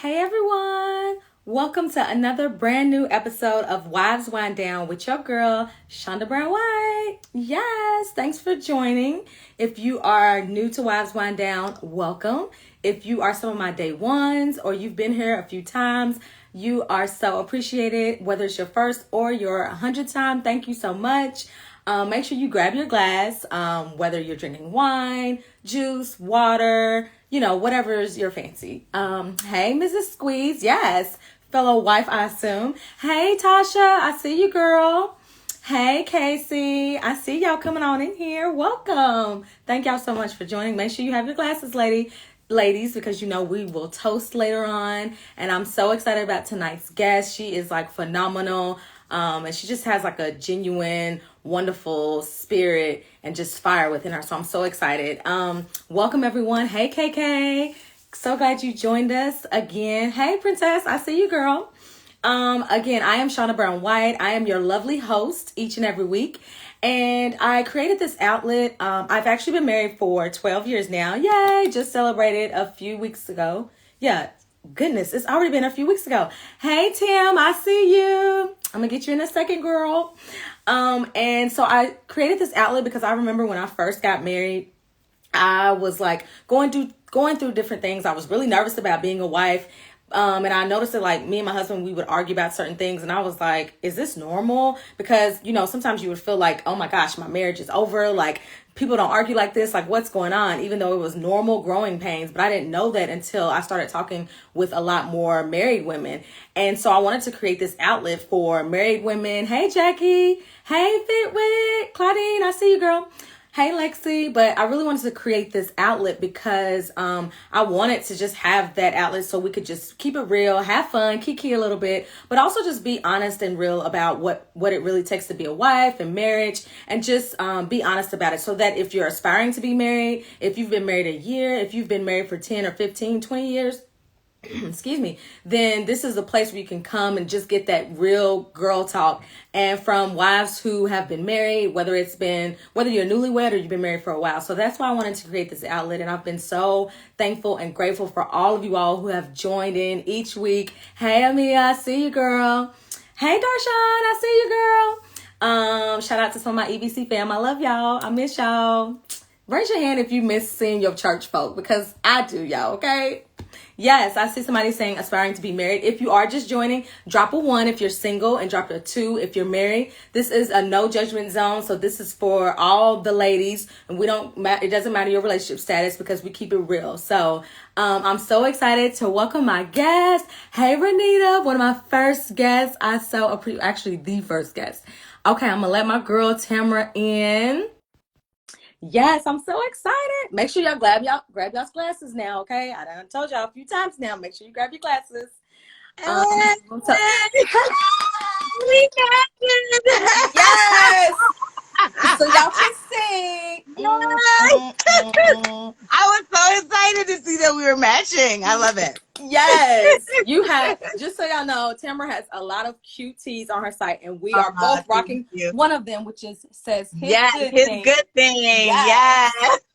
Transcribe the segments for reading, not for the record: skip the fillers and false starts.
Hey everyone! Welcome to another brand new episode of Wives Wind Down with your girl, 𝗪𝗶𝘃𝗲𝘁. Yes, thanks for joining. If you are new to Wives Wind Down, welcome. If you are some of my day ones or you've been here a few times, you are so appreciated. Whether it's your first or your 100th time, thank you so much. Make sure you grab your glass, whether you're drinking wine, juice, water, whatever's your fancy. Hey, Mrs. Squeeze. Yes. Fellow wife, I assume. Hey, Tasha. I see you, girl. Hey, Casey. I see y'all coming on in here. Welcome. Thank y'all so much for joining. Make sure you have your glasses, ladies, because we will toast later on. And I'm so excited about tonight's guest. She is like phenomenal. And she just has like a genuine, wonderful spirit and just fire within her. So I'm so excited. Welcome everyone. Hey, KK. So glad you joined us again. Hey, Princess. I see you, girl. Again, I am 𝗪𝗃𝘃𝗁. I am your lovely host each and every week. And I created this outlet. I've actually been married for 12 years now. Yay. Just celebrated a few weeks ago. Yeah. Goodness, it's already been a few weeks ago. Hey, Tim, I see you. I'm gonna get you in a second, girl. And so I created this outlet because I remember when I first got married, I was like going through different things. I was really nervous about being a wife. And I noticed that like me and my husband, we would argue about certain things. And I was like, is this normal? Because, sometimes you would feel like, oh my gosh, my marriage is over. Like people don't argue like this. Like what's going on? Even though it was normal growing pains. But I didn't know that until I started talking with a lot more married women. And so I wanted to create this outlet for married women. Hey, Jackie. Hey, Fitwit. Claudine, I see you, girl. Hey, Lexi. But I really wanted to create this outlet because I wanted to just have that outlet so we could just keep it real, have fun, kiki a little bit, but also just be honest and real about what it really takes to be a wife and marriage, and just be honest about it so that if you're aspiring to be married, if you've been married a year, if you've been married for 10 or 15, 20 years, excuse me, then this is a place where you can come and just get that real girl talk. And from wives who have been married, whether you're newlywed or you've been married for a while. So that's why I wanted to create this outlet. And I've been so thankful and grateful for all of you all who have joined in each week. Hey, Amia, I see you, girl. Hey, Darshan, I see you, girl. Shout out to some of my EBC fam. I love y'all. I miss y'all. Raise your hand if you miss seeing your church folk, because I do, y'all, okay? Yes, I see somebody saying aspiring to be married. If you are just joining, drop a 1 if you're single and drop a 2 if you're married. This is a no judgment zone. So this is for all the ladies, and it doesn't matter your relationship status because we keep it real. So I'm so excited to welcome my guest. Hey, Renita, one of my first guests. Actually the first guest. Okay, I'm gonna let my girl Tamara in. Yes, I'm so excited. Make sure y'all grab y'all's glasses now, okay? I done told y'all a few times now. Make sure you grab your glasses. We got it. Yes. So y'all can see. I was so excited to see that we were matching. I love it. Yes, you have. Just so y'all know, Tamara has a lot of cute tees on her site, and we are both rocking one of them, which says his good thing. Yes.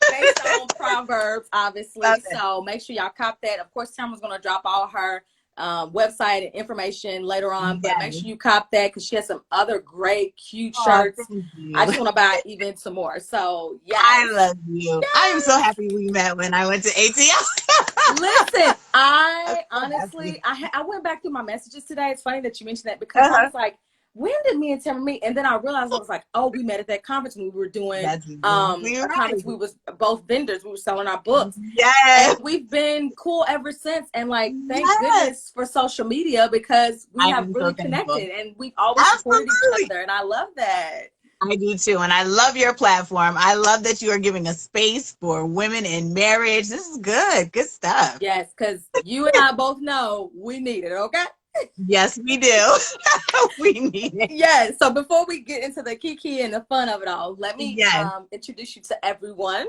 Based on Proverbs, obviously. So make sure y'all cop that. Of course, Tamara's gonna drop all her website and information later on, but make sure you cop that because she has some other great cute shirts. I just want to buy even some more. So yeah, I love you. Yes. I am so happy we met when I went to ATL. Listen, I honestly I went back through my messages today. It's funny that you mentioned that because I was like, when did me and Tamara meet? And then I realized I was like, oh, we met at that conference when we were doing a conference. We was both vendors. We were selling our books. Yes. And we've been cool ever since. And like, thank goodness for social media because we have really connected and we've always supported each other. And I love that. I do too. And I love your platform. I love that you are giving a space for women in marriage. This is good. Good stuff. Yes, because you and I both know we need it, okay? Yes, we do. We need it. Yes. So before we get into the kiki and the fun of it all, let me introduce you to everyone.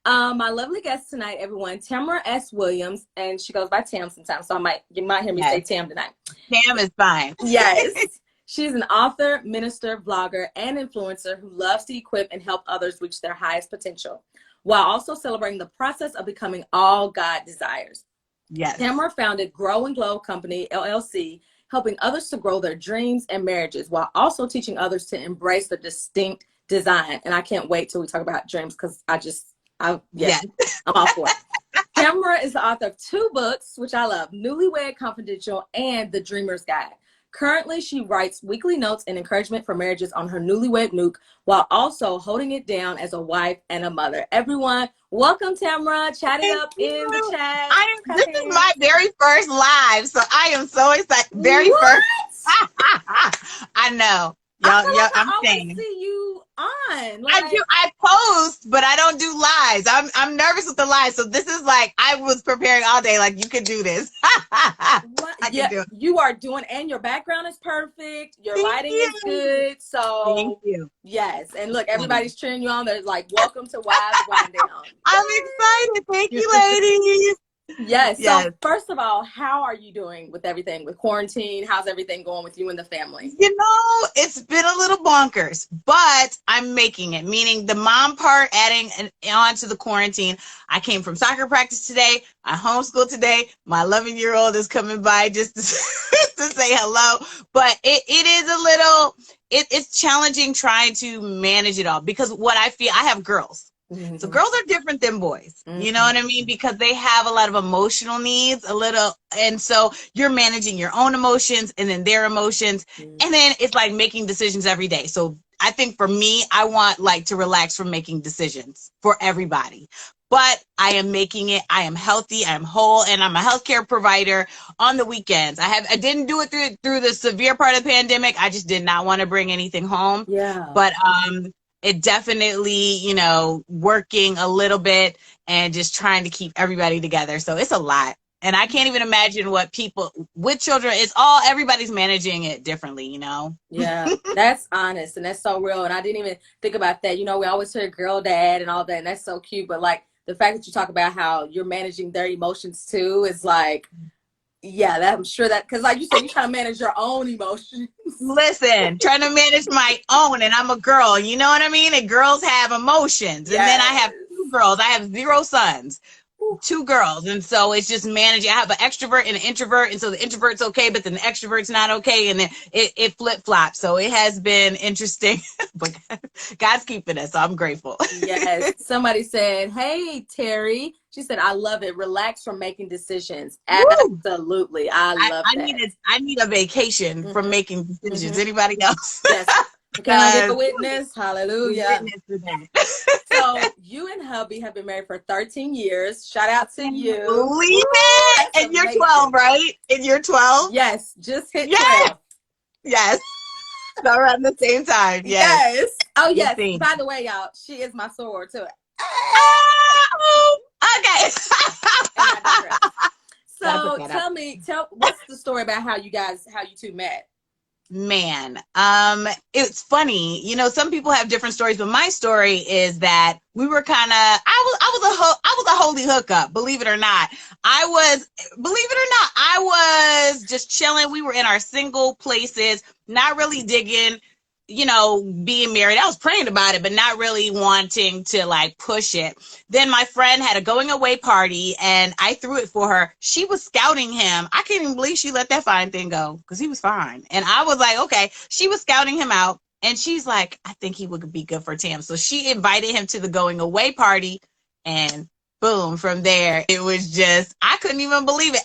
My lovely guest tonight, everyone, Tamara S. Williams, and she goes by Tam sometimes. So you might hear me say Tam tonight. Tam is fine. Yes. She's an author, minister, vlogger, and influencer who loves to equip and help others reach their highest potential, while also celebrating the process of becoming all God desires. Yes. Tamara founded Grow and Glow Company, LLC, helping others to grow their dreams and marriages while also teaching others to embrace their distinct design. And I can't wait till we talk about dreams because I'm all for it. Tamara is the author of 2 books, which I love, Newlywed Confidential and The Dreamer's Guide. Currently, she writes weekly notes and encouragement for marriages on her Newlywed Nook while also holding it down as a wife and a mother. Everyone, welcome Tamara. Chat it up in the chat. This is my very first live, so I am so excited. Very What? first. I know. I feel like I'm I always saying. see you on. Like, I post, but I don't do lives. I'm nervous with the lives, so this is like I was preparing all day. Like, you could do this. What? I can do it. You are doing, and your background is perfect. Your lighting is good. So thank you. Yes, and look, everybody's cheering you on. They're like, "Welcome to Wives Wind Down." I'm excited. Thank you, ladies. Yes. So first of all, how are you doing with everything with quarantine? How's everything going with you and the family? It's been a little bonkers, but I'm making it, meaning the mom part adding on to the quarantine. I came from soccer practice today. I homeschooled today. My 11-year-old is coming by just to say hello. But it is a little, it's challenging trying to manage it all because what I feel, I have girls. Mm-hmm. So girls are different than boys, you know what I mean? Because they have a lot of emotional needs, and so you're managing your own emotions and then their emotions, and then it's like making decisions every day. So I think for me, I want like to relax from making decisions for everybody. But I am making it. I am healthy. I am whole, and I'm a healthcare provider on the weekends. I didn't do it through the severe part of the pandemic. I just did not want to bring anything home. Yeah. But it definitely, working a little bit and just trying to keep everybody together. So it's a lot. And I can't even imagine what people with children, everybody's managing it differently, Yeah, that's honest. And that's so real. And I didn't even think about that. We always hear girl dad and all that. And that's so cute. But like the fact that you talk about how you're managing their emotions too is like, yeah, I'm sure that, because like you said, you try to manage your own emotions. Listen, trying to manage my own, and I'm a girl, you know what I mean? And girls have emotions. Yes. And then I have 2 girls. I have 0 sons, 2 girls. And so it's just managing. I have an extrovert and an introvert. And so the introvert's okay, but then the extrovert's not okay. And then it flip-flops. So it has been interesting, but God's keeping us. So I'm grateful. Yes. Somebody said, hey, Terry. She said, I love it. Relax from making decisions. Absolutely. I love that. I need a vacation from making decisions. Anybody else? Yes. Can I get the witness? Hallelujah. So you and hubby have been married for 13 years. Shout out to you. Believe it. And you're 12, right? And you're 12? Yes. Just hit 12. Yes. So around the same time. Yes. Oh, yes. By the way, y'all, she is my soror too. Okay. So tell what's the story about how you 2 met? Man, it's funny. Some people have different stories, but my story is that we were kind of, I was a holy hookup, believe it or not. I was just chilling. We were in our single places, not really digging, being married. I was praying about it, but not really wanting to like push it. Then my friend had a going away party and I threw it for her. She was scouting him. I can't even believe she let that fine thing go because he was fine. And I was like, okay, she was scouting him out and she's like, I think he would be good for Tam. So she invited him to the going away party and boom, from there, it was just, I couldn't even believe it.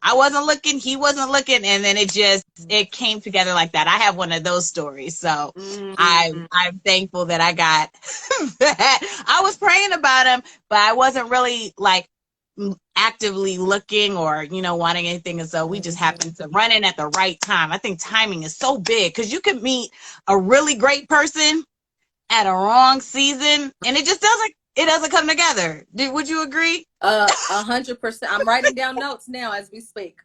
I wasn't looking, he wasn't looking, and then it came together like that. I have one of those stories. So I'm thankful that I got that. I was praying about him, but I wasn't really like actively looking or, wanting anything. And so we just happened to run in at the right time. I think timing is so big because you could meet a really great person at a wrong season and it just doesn't come together. Would you agree? 100%. I'm writing down notes now as we speak.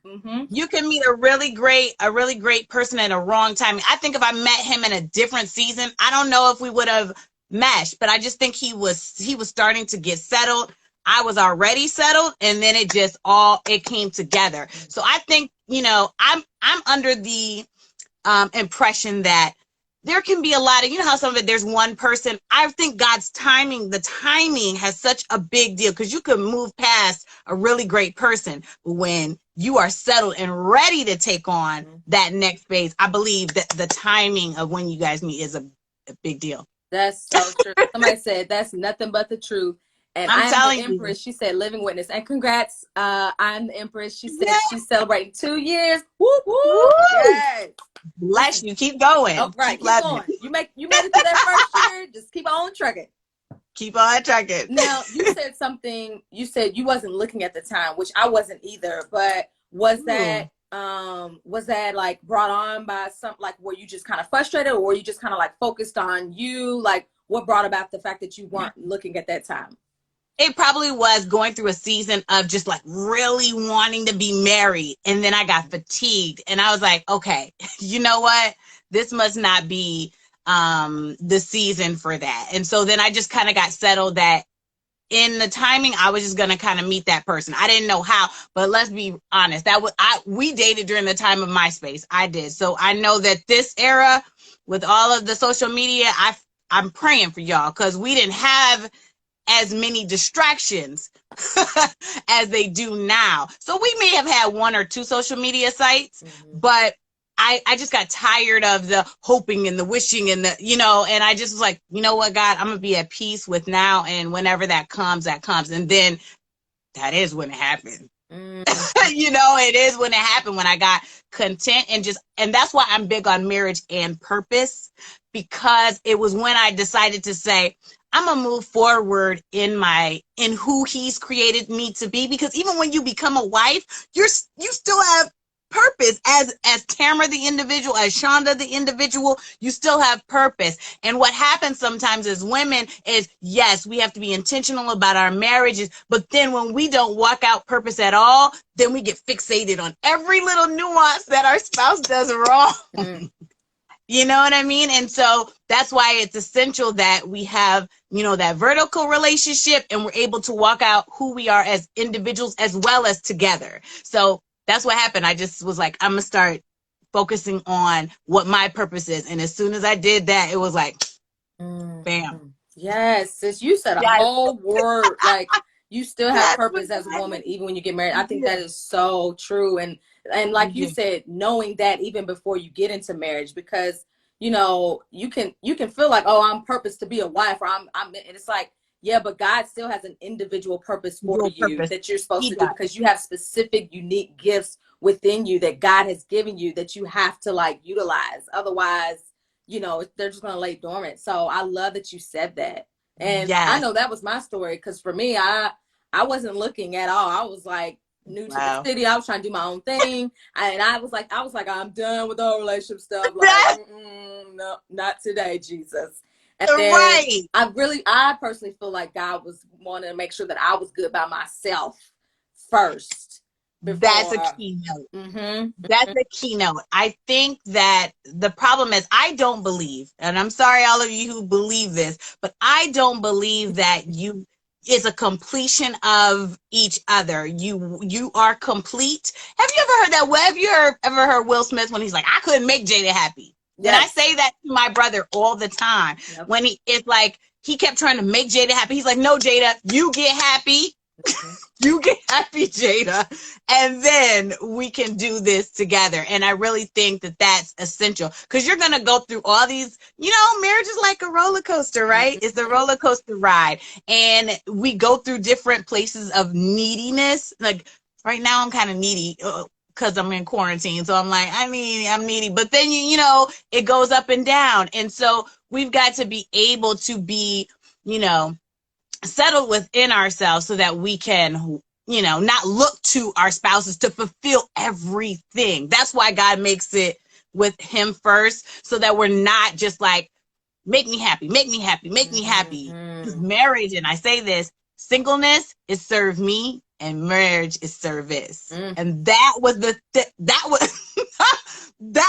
You can meet a really great person at a wrong time. I think if I met him in a different season, I don't know if we would have meshed, but I just think he was starting to get settled. I was already settled, and then it came together. So I think, I'm under the impression that there can be a lot of, you know how some of it, there's one person. I think God's timing, the timing has such a big deal, because you can move past a really great person. But when you are settled and ready to take on that next phase, I believe that the timing of when you guys meet is a big deal. That's so true. Somebody said that's nothing but the truth. And I'm I'm telling the Empress. you. She said, living witness. And congrats. I'm the Empress. She said she's celebrating 2 years. Whoop, whoop. Woo! Yes. Bless you. Keep going. Oh, right. Keep Going. You made it through that first year. Just keep on trucking. Keep on trucking. Now, you said something. You said you wasn't looking at the time, which I wasn't either. But was that like brought on by something, like were you just kind of frustrated, or were you just kind of like focused on you? Like, what brought about the fact that you weren't looking at that time? It probably was going through a season of just like really wanting to be married. And then I got fatigued, and I was like, okay, you know what? This must not be the season for that. And so then I just kind of got settled that in the timing, I was just going to kind of meet that person. I didn't know how, but let's be honest. We dated during the time of MySpace. I did. So I know that this era with all of the social media, I'm praying for y'all, because we didn't have as many distractions as they do now. So we may have had 1 or 2 social media sites, but I just got tired of the hoping and the wishing and the, and I just was like, you know what, God, I'm going to be at peace with now. And whenever that comes, that comes. And then that is when it happened. It is when it happened, when I got content and that's why I'm big on marriage and purpose, because it was when I decided to say, I'm going to move forward in who he's created me to be. Because even when you become a wife, you still have purpose as Tamara the individual, as Shonda the individual. You still have purpose. And what happens sometimes as women is, yes, we have to be intentional about our marriages, but then when we don't walk out purpose at all, then we get fixated on every little nuance that our spouse does wrong. You know what I mean? And so that's why it's essential that we have, that vertical relationship, and we're able to walk out who we are as individuals as well as together. So that's what happened. I just was like, I'm going to start focusing on what my purpose is. And as soon as I did that, it was like, bam. Yes, sis, you said a whole word. Like, you still have purpose as a woman, even when you get married. I think that is so true. And like you said, knowing that even before you get into marriage, because, you can feel like, oh, I'm purposed to be a wife, or I'm and it's like, yeah, but God still has an individual purpose for you that you're supposed to do, because you have specific, unique gifts within you that God has given you that you have to like utilize. Otherwise, they're just going to lay dormant. So I love that you said that. And I know that was my story, because for me, I wasn't looking at all. I was like new to the city. I was trying to do my own thing. And I was like, I'm done with all relationship stuff. Like, no, not today, Jesus. And then I personally feel like God was wanting to make sure that I was good by myself first. That's a keynote. That's a keynote. I think that the problem is, I don't believe, and I'm sorry all of you who believe this, but I don't believe that is a completion of each other. You are complete. Have you ever heard that? Have you ever heard Will Smith when he's like, I couldn't make Jada happy? Yes. And I say that to my brother all the time. Yep. When it's like, he kept trying to make Jada happy. He's like, no, Jada, you get happy. You get happy, Jada. And then we can do this together. And I really think that that's essential, because you're going to go through all these, marriage is like a roller coaster, right? It's a roller coaster ride. And we go through different places of neediness. Like right now, I'm kind of needy, because I'm in quarantine. So I'm like, I'm needy. But then, it goes up and down. And so we've got to be able to be, settled within ourselves, so that we can, not look to our spouses to fulfill everything. That's why God makes it with him first, so that we're not just like, make me happy, make me happy, make me happy. Because marriage, and I say this, singleness is serve me, and marriage is service. And that was that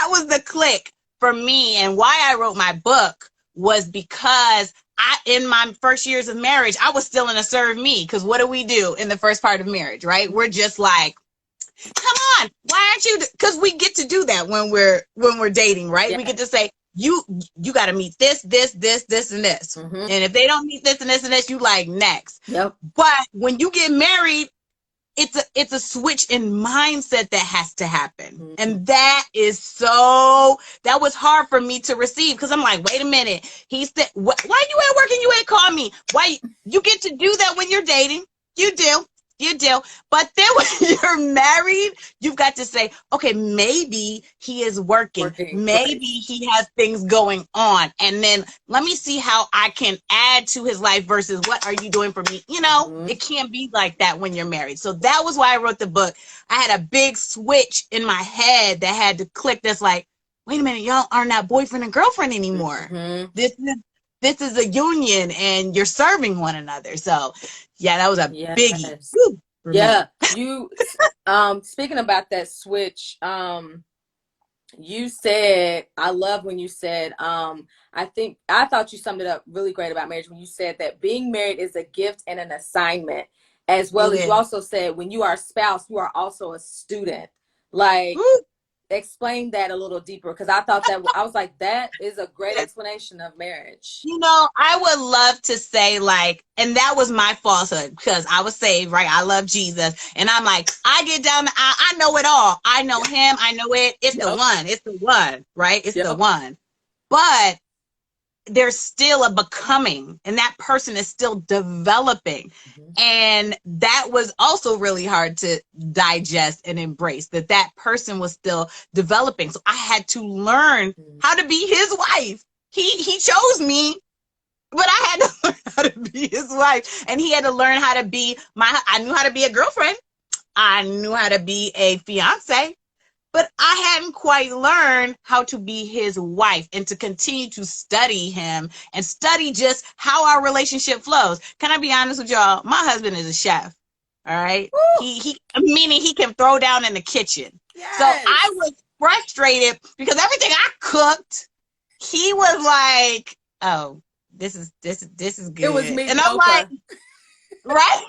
was the click for me. And why I wrote my book was because in my first years of marriage, I was still in a serve me. Because what do we do in the first part of marriage, right? We're just like, come on, why aren't you? Because we get to do that when we're dating, right? Yeah. We get to say, you got to meet this, and this. Mhm. And if they don't meet this and this and this, you like next. Yep. But when you get married, it's a switch in mindset that has to happen. Mhm. And that was hard for me to receive, because I'm like, wait a minute. He said, why you at work and you ain't call me? Why you get to do that when you're dating? You do. But then when you're married, you've got to say, okay, maybe he is working. Maybe right. he has things going on. And then let me see how I can add to his life versus what are you doing for me? It can't be like that when you're married. So that was why I wrote the book. I had a big switch in my head that had to click. That's like, wait a minute, y'all are not boyfriend and girlfriend anymore. Mhm. This is a union, and you're serving one another. So yeah, that was a biggie. Yeah, you speaking about that switch, you said, I love when you said, I thought you summed it up really great about marriage when you said that being married is a gift and an assignment, as well as you also said when you are a spouse, you are also a student. Like, explain that a little deeper, because I thought that, I was like, that is a great explanation of marriage. I would love to say, like, and that was my falsehood, because I was saved, right? I love Jesus, and I'm like, I get down the aisle, I know it all. I know him, I know it. It's the one, right? It's the one. But there's still a becoming, and that person is still developing. And that was also really hard to digest and embrace, that person was still developing. So I had to learn how to be his wife. He chose me, but I had to learn how to be his wife, and he had to learn how to be I knew how to be a girlfriend. I knew how to be a fiance, but I hadn't quite learned how to be his wife, and to continue to study him and study just how our relationship flows. Can I be honest with y'all? My husband is a chef. All right. Meaning he can throw down in the kitchen. Yes. So I was frustrated because everything I cooked, he was like, oh, this is good. It was me. And I'm like, right?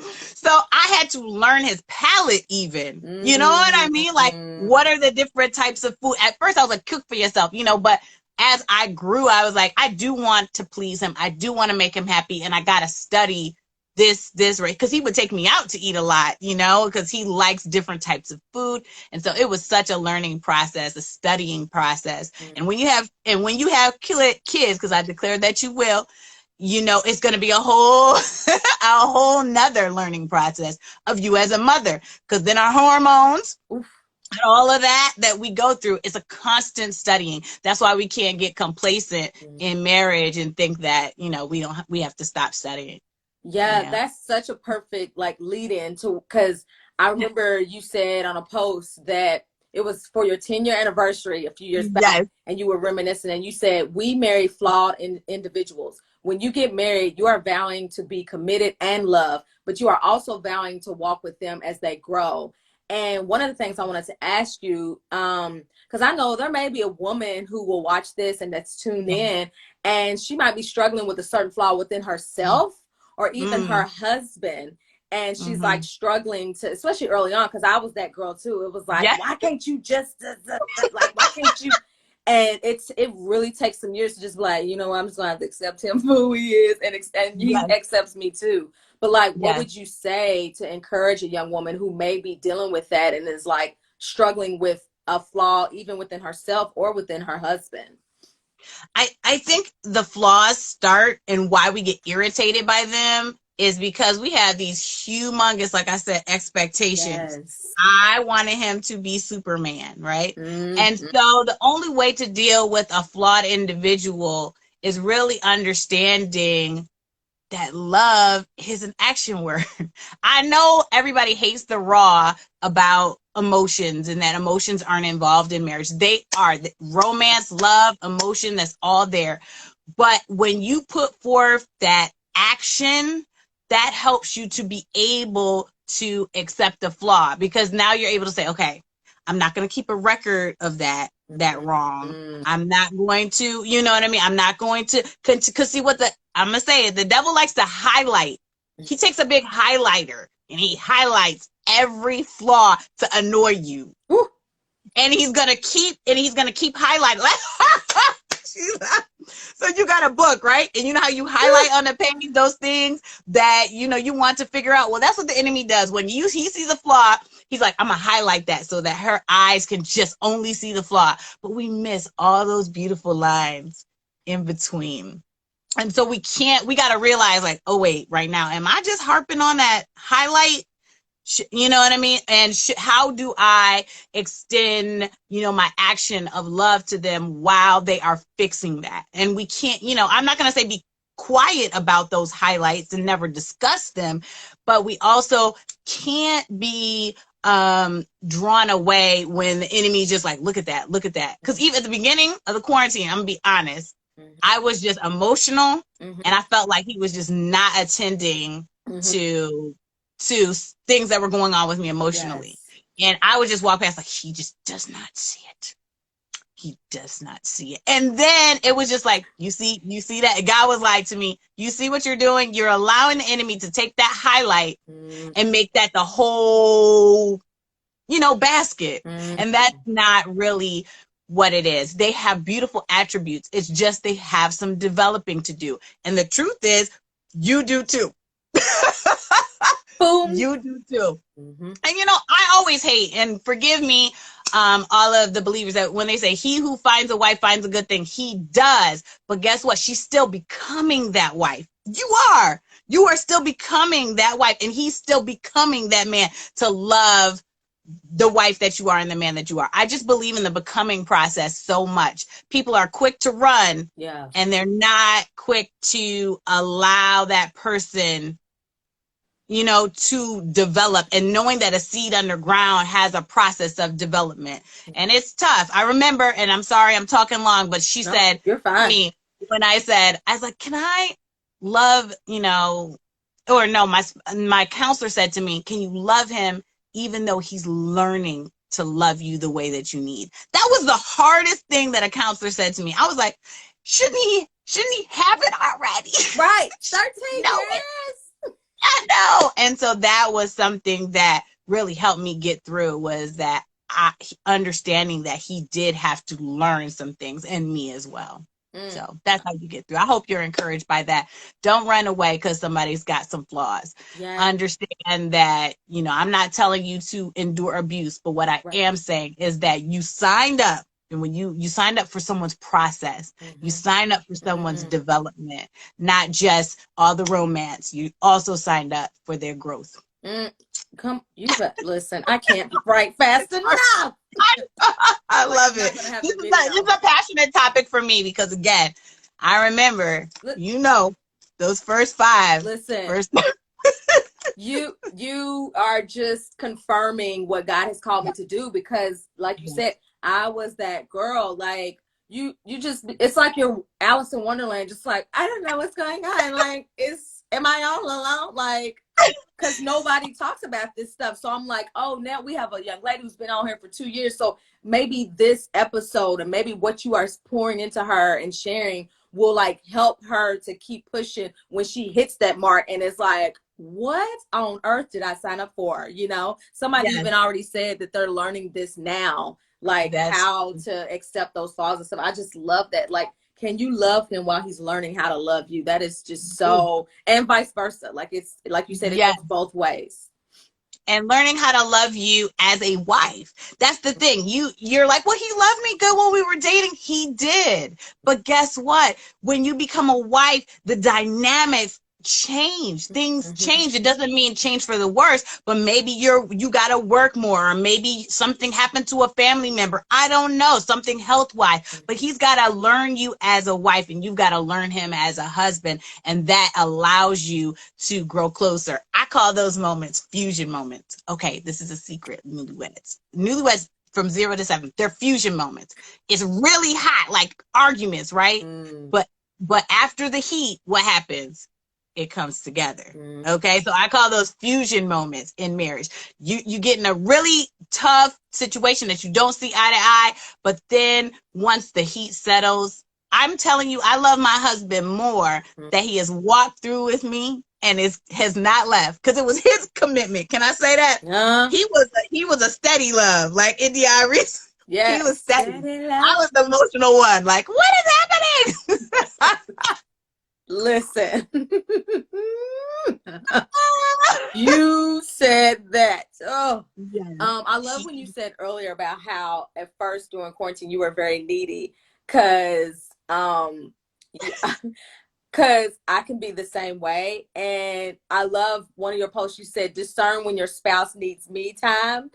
So I had to learn his palate even. You know what I mean? Like, what are the different types of food? At first I was like, cook for yourself, but as I grew, I was like, I do want to please him. I do want to make him happy. And I got to study this right, because he would take me out to eat a lot, because he likes different types of food. And so it was such a learning process, a studying process. And when you have kids, because I declared that you will, it's going to be a whole nother learning process of you as a mother, because then our hormones and all of that we go through is a constant studying. That's why we can't get complacent in marriage and think that, we have to stop studying. Yeah, that's such a perfect lead in to, because I remember you said on a post that it was for your 10-year anniversary a few years back, and you were reminiscing, and you said, we marry flawed individuals. When you get married, you are vowing to be committed and love, but you are also vowing to walk with them as they grow. And one of the things I wanted to ask you, because I know there may be a woman who will watch this and that's tuned in, and she might be struggling with a certain flaw within herself or even her husband. And she's like struggling to, especially early on, because I was that girl too. It was like, why can't you just, why can't you? And it really takes some years to just be like, I'm just gonna have to accept him for who he is, and he accepts me too. But what would you say to encourage a young woman who may be dealing with that and is struggling with a flaw even within herself or within her husband? I think the flaws start, and why we get irritated by them is because we have these humongous, like I said, expectations. I wanted him to be Superman, right? And so the only way to deal with a flawed individual is really understanding that love is an action word. I know everybody hates the raw about emotions, and that emotions aren't involved in marriage. They are. Romance, love, emotion, that's all there. But when you put forth that action, that helps you to be able to accept the flaw, because now you're able to say, okay, I'm not going to keep a record of that wrong. I'm not going to, you know what I mean? I'm not going to, because see what I'm going to say, the devil likes to highlight. He takes a big highlighter and he highlights every flaw to annoy you. and he's gonna keep highlighting. So you got a book, right? And you know how you highlight on the page those things that you want to figure out. Well, that's what the enemy does. When he sees a flaw, he's like, I'm gonna highlight that so that her eyes can just only see the flaw. But we miss all those beautiful lines in between. And so we got to realize, like, oh wait, right now, am I just harping on that highlight? You know what I mean? And how do I extend, my action of love to them while they are fixing that? And we can't, I'm not going to say be quiet about those highlights and never discuss them, but we also can't be drawn away when the enemy just like, look at that. Because even at the beginning of the quarantine, I'm going to be honest, I was just emotional, and I felt like he was just not attending to things that were going on with me emotionally. Yes. And I would just walk past like, he just does not see it. He does not see it. And then it was just like, you see that? God was like to me, you see what you're doing? You're allowing the enemy to take that highlight and make that the whole, basket. And that's not really what it is. They have beautiful attributes. It's just they have some developing to do. And the truth is, you do too. Boom. You do too. And I always hate, and forgive me, all of the believers, that when they say he who finds a wife finds a good thing, he does. But guess what? She's still becoming that wife. You are still becoming that wife, and he's still becoming that man to love the wife that you are and the man that you are. I just believe in the becoming process so much. People are quick to run, and they're not quick to allow that person, to develop, and knowing that a seed underground has a process of development. And it's tough. I remember, and I'm sorry I'm talking long, but she said, you're fine. Me, when I was like, can I love, or no, my counselor said to me, can you love him even though he's learning to love you the way that you need? That was the hardest thing that a counselor said to me. I was like, shouldn't he have it already? Right. 13 years. I know. And so that was something that really helped me get through, was that understanding that he did have to learn some things, and me as well. So that's how you get through. I hope you're encouraged by that. Don't run away because somebody's got some flaws. Understand that, I'm not telling you to endure abuse, but what I am saying is that you signed up. And when you signed up for someone's process, you signed up for someone's development, not just all the romance. You also signed up for their growth. Come, listen, I can't write fast enough. I love it. This is a passionate topic for me because, again, I remember, those first 5. Listen, you are just confirming what God has called me to do, because, like you said, I was that girl. Like, you just, it's like you're Alice in Wonderland, just like, I don't know what's going on. Like, am I all alone? Like, because nobody talks about this stuff. So I'm like, oh, now we have a young lady who's been on here for 2 years. So maybe this episode, and maybe what you are pouring into her and sharing will like help her to keep pushing when she hits that mark. And it's like, what on earth did I sign up for? Somebody even already said that they're learning this now, like how to accept those flaws and stuff. I just love that. Like, can you love him while he's learning how to love you? That is just so, and vice versa. Like, it's like you said, it goes both ways. And learning how to love you as a wife. That's the thing. You're like, well, he loved me good when we were dating. He did. But guess what? When you become a wife, the dynamics change. Things change. It doesn't mean change for the worse, but maybe you got to work more, or maybe something happened to a family member. I don't know, something health-wise, but he's got to learn you as a wife, and you've got to learn him as a husband, and that allows you to grow closer. I call those moments fusion moments. Okay, this is a secret. Newlyweds from 0 to 7, they're fusion moments. It's really hot, like arguments, right? But after the heat, what happens? It comes together. Okay. So I call those fusion moments in marriage. You get in a really tough situation that you don't see eye to eye, but then once the heat settles, I'm telling you, I love my husband more that he has walked through with me and has not left, because it was his commitment. Can I say that? He was a steady love, like India Iris Yeah. He was steady. I was the emotional one. Like, what is happening? Listen. You said that. Oh. Yes. I love when you said earlier about how at first during quarantine you were very needy, because because I can be the same way. And I love one of your posts. You said, discern when your spouse needs me time,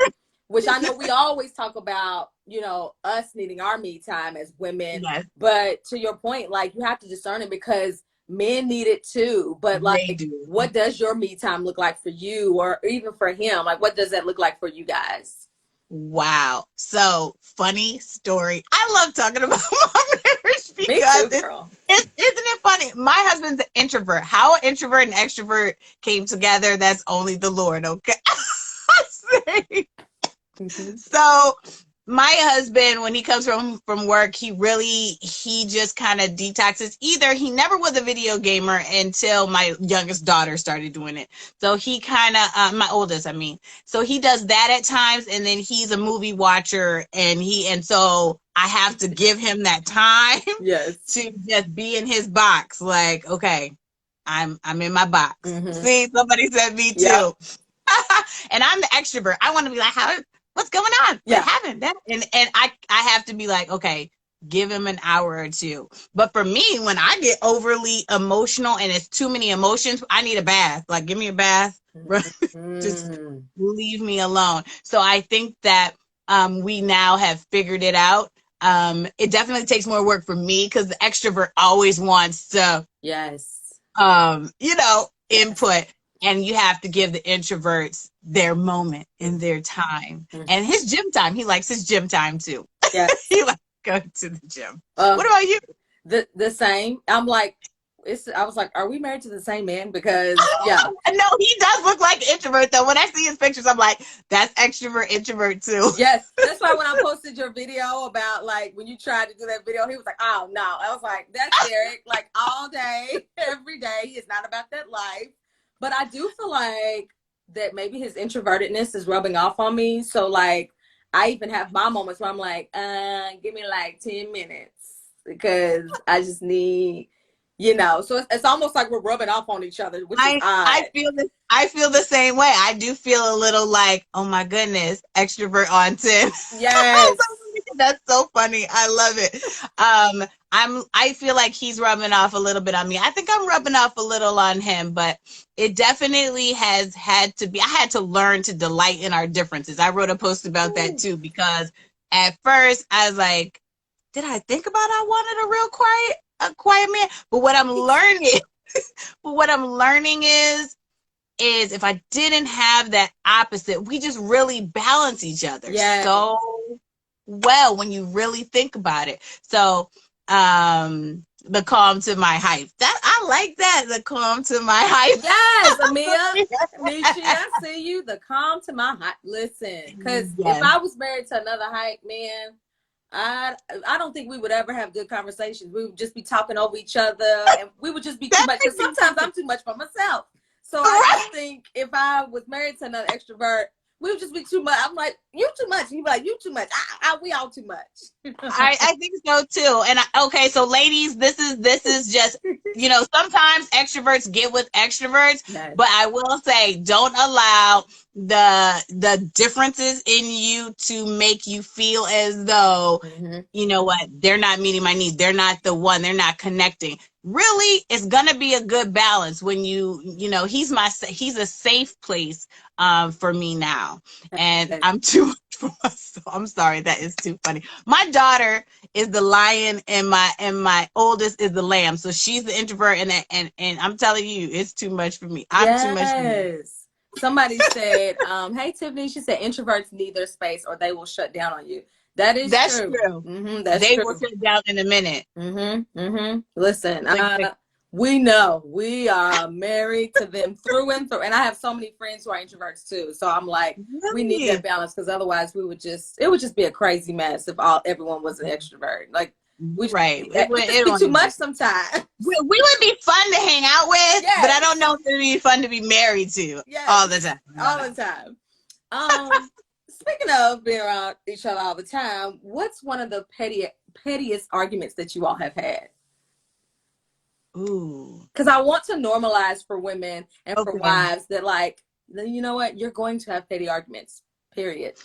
which I know we always talk about, you know, us needing our me time as women. Yes. But to your point, like, you have to discern it, because men need it too. But like, what does your me time look like for you, or even for him? Like, what does that look like for you guys? Wow. So, funny story. I love talking about my marriage because Me too, girl. isn't it funny? My husband's an introvert. How an introvert and extrovert came together, that's only the Lord, okay? So my husband, when he comes from work, he just kind of detoxes. Either he never was a video gamer until my youngest daughter started doing it. So he kind of, my oldest, I mean. So he does that at times, and then he's a movie watcher, and so I have to give him that time to just be in his box. Like, okay, I'm in my box. See, somebody said me too. Yep. And I'm the extrovert. I want to be like, what's going on? What happened? And I have to be like, okay, give him an hour or two. But for me, when I get overly emotional and it's too many emotions, I need a bath. Like, give me a bath. Just leave me alone. So I think that we now have figured it out. It definitely takes more work for me, because the extrovert always wants to, input. And you have to give the introverts their moment and their time. And his gym time. He likes his gym time too. Yeah. He likes going to the gym. What about you? The same. I'm like, I was like, are we married to the same man? Because no, he does look like an introvert though. When I see his pictures, I'm like, that's extrovert, introvert too. Yes. That's why when I posted your video about, like, when you tried to do that video, he was like, oh no. I was like, that's Derek, like, all day, every day. It's not about that life. But I do feel like that maybe his introvertedness is rubbing off on me. So, like, I even have my moments where I'm like, give me like 10 minutes, because I just need, so it's almost like we're rubbing off on each other, which is odd. I feel the same way. I do feel a little like, oh my goodness, extrovert on 10. Yes. That's so funny. I love it. I feel like he's rubbing off a little bit on me. I think I'm rubbing off a little on him, but it definitely has had to be. I had to learn to delight in our differences. I wrote a post about that too, because at first I was like, did I think about I wanted a quiet man? But what I'm learning is if I didn't have that opposite, we just really balance each other so well when you really think about it. So the calm to my hype. That I like that. The calm to my hype. Yes, Amicia, I see you. The calm to my hype. Listen, because if I was married to another hype man, I don't think we would ever have good conversations. We would just be talking over each other, and we would just be too much. Because sometimes I'm too much for myself. So I just think if I was married to another extrovert, we would just be too much. I'm like, you too much. He'd be like, you too much. We all too much. I think so too. And okay, so ladies, this is just, sometimes extroverts get with extroverts, but I will say, don't allow the differences in you to make you feel as though, you know what, they're not meeting my needs. They're not the one. They're not connecting. Really, it's gonna be a good balance when he's a safe place for me now, and I'm too much for myself. I'm sorry, that is too funny. My daughter is the lion, and my oldest is the lamb. So she's the introvert, and I'm telling you, it's too much for me. I'm too much for me. Somebody said, hey Tiffany, she said introverts need their space or they will shut down on you. That's true. They will shut down in a minute. Listen, we know we are married to them through and through, and I have so many friends who are introverts too. So I'm like, we need that balance, because otherwise it would just be a crazy mess if everyone was an extrovert. Like, it would be too much sometimes. We would be fun to hang out with, but I don't know if it would be fun to be married to all the time. All the time. Speaking love being around each other all the time, what's one of the pettiest arguments that you all have had? Ooh. Because I want to normalize for women and for Okay. wives that, like, you know what? You're going to have petty arguments, period.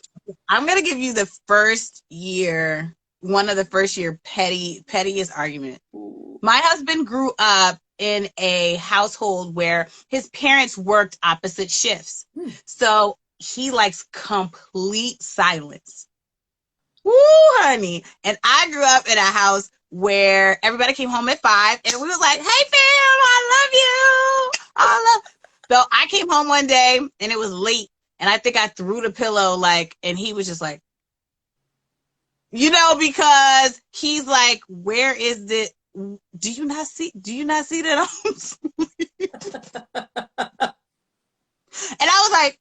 I'm going to give you the first year, one of the first year pettiest argument. Ooh. My husband grew up in a household where his parents worked opposite shifts. So he likes complete silence. Woo, honey. And I grew up in a house where everybody came home at 5 and we was like, hey fam, I love you. So I came home one day and it was late and I think I threw the pillow and he was just like, because he's like, where is the, do you not see that I'm asleep? And I was like,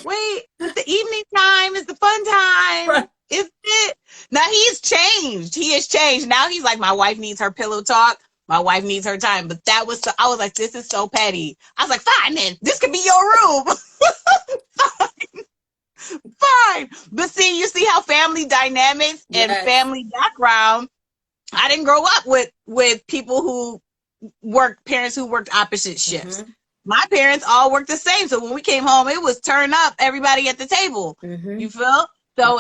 wait, it's the evening time, it's the fun time. Right. Is it? Now he's changed. He has changed. Now he's like, my wife needs her pillow talk. My wife needs her time. But I was like, this is so petty. I was like, fine then. This could be your room. Fine. But see, you see how family dynamics and family background, I didn't grow up with people parents who worked opposite shifts. Mm-hmm. My parents all worked the same. So when we came home, it was turn up, everybody at the table. Mm-hmm. You feel? So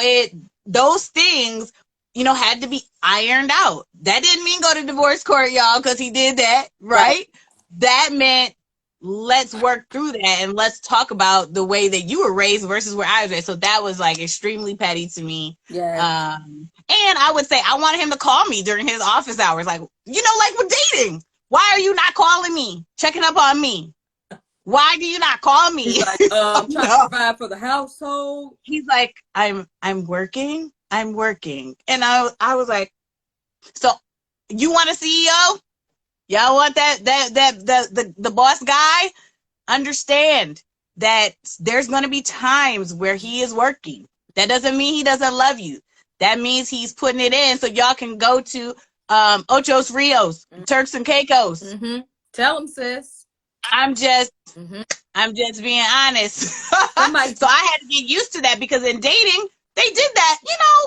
those things, had to be ironed out. That didn't mean go to divorce court, y'all, because he did that, right? That meant let's work through that and let's talk about the way that you were raised versus where I was raised. So that was extremely petty to me. Yeah. And I would say I wanted him to call me during his office hours. Like with dating. Why are you not calling me? Checking up on me? Why do you not call me? He's like, I'm trying to provide for the household. He's like, I'm working. And I was like, so you want a CEO? Y'all want the boss guy? Understand that there's going to be times where he is working. That doesn't mean he doesn't love you. That means he's putting it in so y'all can go to Ochos Rios, Turks and Caicos. Mm-hmm. Tell him, sis. I'm just being honest. So I had to get used to that because in dating, they did that.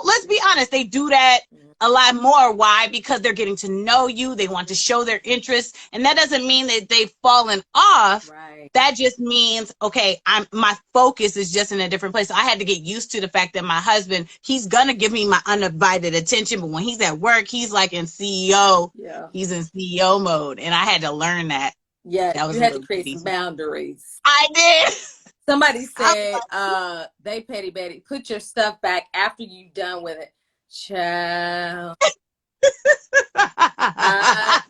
Let's be honest. They do that a lot more. Why? Because they're getting to know you. They want to show their interest. And that doesn't mean that they've fallen off. Right. That just means, okay, my focus is just in a different place. So I had to get used to the fact that my husband, he's going to give me my undivided attention. But when he's at work, he's like in CEO. Yeah. He's in CEO mode. And I had to learn that. Yeah, you had to create some boundaries. I did. Somebody said, they petty Betty, put your stuff back after you're done with it. Child.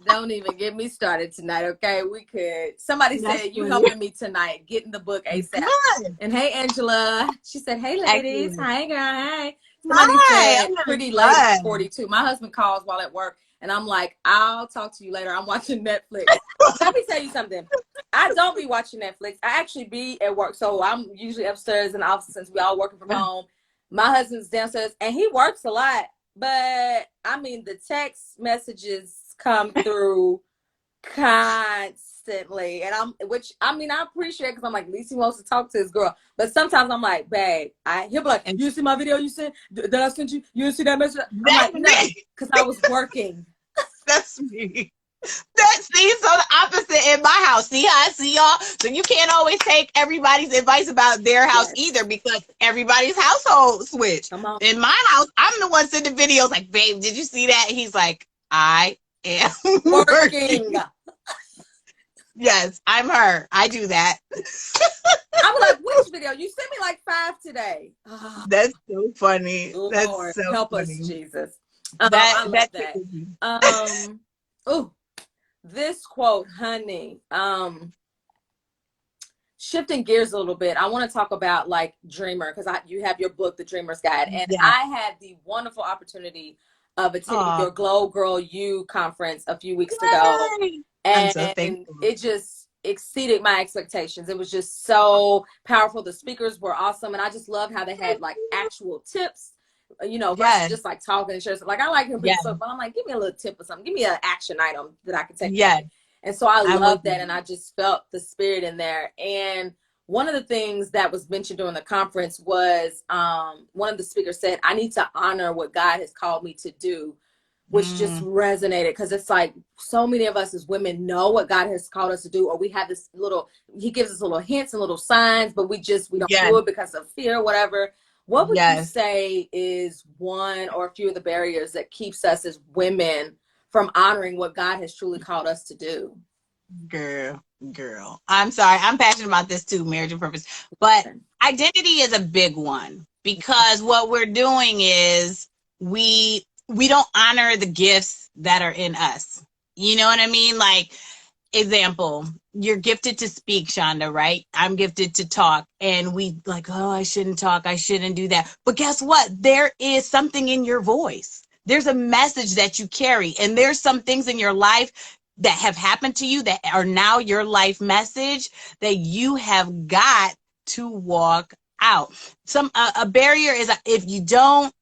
Don't even get me started tonight, okay? We could. Somebody said, you helping me tonight, getting the book ASAP. Good. And hey, Angela. She said, hey, ladies. Hi, girl. Hey. Somebody said, pretty late 42. My husband calls while at work. And I'm like, I'll talk to you later. I'm watching Netflix. Let me tell you something. I don't be watching Netflix. I actually be at work. So I'm usually upstairs in the office since we all working from home. My husband's downstairs and he works a lot. But I mean, the text messages come through constantly. And I appreciate it because I'm like, at least he wants to talk to his girl. But sometimes I'm like, babe, he'll be like, you see my video you sent? That I sent you? You didn't see that message? I'm like, no, because I was working. That's me. That's so the opposite in my house. See how I see y'all? So you can't always take everybody's advice about their house either because everybody's household switch. In my house, I'm the one sending videos like, babe, did you see that? He's like, I am working. Yes, I'm her. I do that. I'm like, which video? You sent me like 5 today. That's so funny. Lord, that's so help funny. us, Jesus. I love that. This quote, honey. Shifting gears a little bit, I want to talk about dreamer because you have your book, The Dreamer's Guide, and I had the wonderful opportunity of attending your Glow Girl U conference a few weeks ago, and so it just exceeded my expectations. It was just so powerful. The speakers were awesome, and I just loved how they had actual tips. Versus just talking and sharing. I like him being so fun. I'm like, give me a little tip or something. Give me an action item that I can take. Yeah. And so I love that. And I just felt the spirit in there. And one of the things that was mentioned during the conference was one of the speakers said, I need to honor what God has called me to do, which just resonated, because it's like so many of us as women know what God has called us to do, or we have this little, he gives us little hints and little signs, but we don't do it because of fear or whatever. What would you say is one or a few of the barriers that keeps us as women from honoring what God has truly called us to do? Girl, I'm sorry. I'm passionate about this too, marriage and purpose. But identity is a big one, because what we're doing is we don't honor the gifts that are in us. You know what I mean? Like, example, you're gifted to speak, Shonda, right? I'm gifted to talk, and we like, oh, I shouldn't talk, I shouldn't do that. But guess what? There is something in your voice. There's a message that you carry, and there's some things in your life that have happened to you that are now your life message that you have got to walk out. A barrier is if you don't,